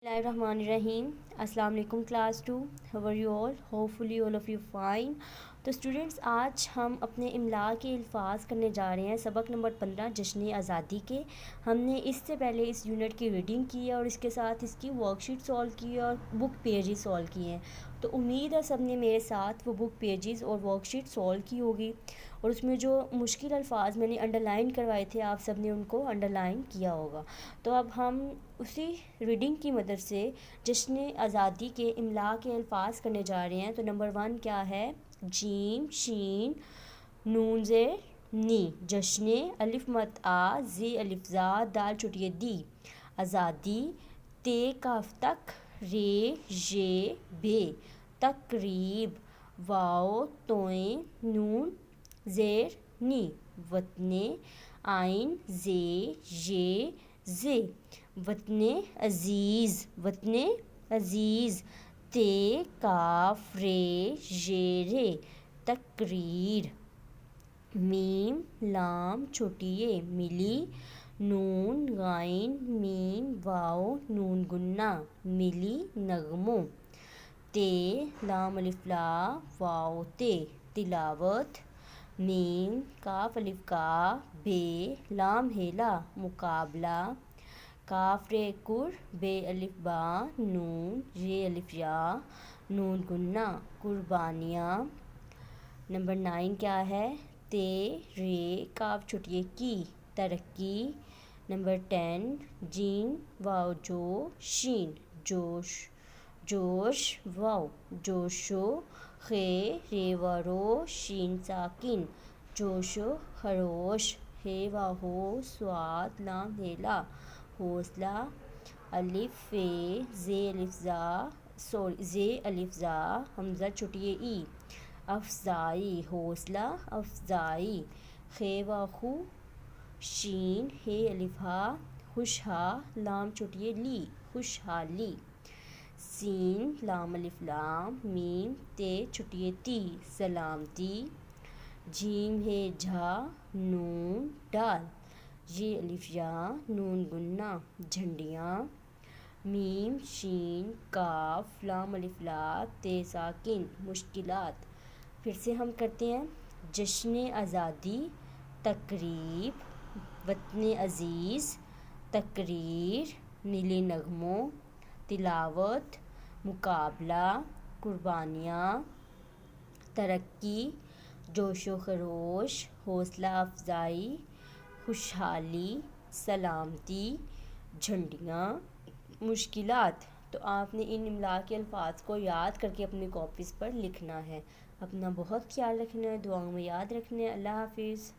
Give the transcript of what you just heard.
بسم اللہ الرحمن الرحیم. السلام علیکم class 2. How are you all? Hopefully all of you fine. تو اسٹوڈنٹس، آج ہم اپنے املا کے الفاظ کرنے جا رہے ہیں. سبق نمبر 15 جشن آزادی کے. ہم نے اس سے پہلے اس یونٹ کی ریڈنگ کی ہے اور اس کے ساتھ اس کی ورک شیٹ سولو کی ہے اور بک پیجز سولو کیے ہیں. تو امید ہے سب نے میرے ساتھ وہ بک پیجز اور ورک شیٹ سولو کی ہوگی، اور اس میں جو مشکل الفاظ میں نے انڈر لائن کروائے تھے آپ سب نے ان کو انڈر لائن کیا ہوگا. تو اب ہم اسی ریڈنگ کی مدد سے جشن آزادی کے املا کے الفاظ کرنے جا رہے ہیں. تو نمبر 1 کیا ہے؟ جیم شین نون زیر نی. جشن الف مت آ زی الف زا دال چھوٹی دی. آزادی تے کاف تک رے ژے بے. تقریب واو توئیں نون زیر نی. وطن عین زے ژے زے. وطن عزیز. وطن عزیز تے کاف رے ژے رے. تقریر. میم لام چھوٹی اے ملی. نون غائن میم واو نون گنہ ملی نغموں. تے لام الف لا واو تے. تلاوت. میم کاف الف کا بے لام ہیلا مقابلہ. کاف رے کر بے الف با نون ر الف یا نون گنہ قربانیاں. نمبر 9 کیا ہے؟ تے رے کاف چھوٹی کی ترقی. نمبر 10 جیم واو جو شین جوش. جوش واو جوشو. خے رے و رو شین ساکن جوش و خروش. ہے و ہو صاد لام ہیلا حوصلہ. الف فے زے الف زا حمزہ چھوٹی ای افزائی حوصلہ افزائی. خے و خو شین ہے الف ہا خوش ہا لام چھوٹی لی خوشحالی. سین لام الف لام میم تے چھوٹی تی سلامتی. جیم ہے جھا نون ڈال ی الف یا نون گنہ جھنڈیاں. میم شین کاف لام الف لا تے ساکن مشکلات. پھر سے ہم کرتے ہیں. جشن آزادی تقریب وطن عزیز تقریر نیلے نغموں تلاوت مقابلہ قربانیاں ترقی جوش و خروش حوصلہ افزائی خوشحالی سلامتی جھنڈیاں مشکلات. تو آپ نے ان املا کے الفاظ کو یاد کر کے اپنی کاپیز پر لکھنا ہے. اپنا بہت خیال رکھنا ہے، دعاؤں میں یاد رکھنا ہے. اللہ حافظ.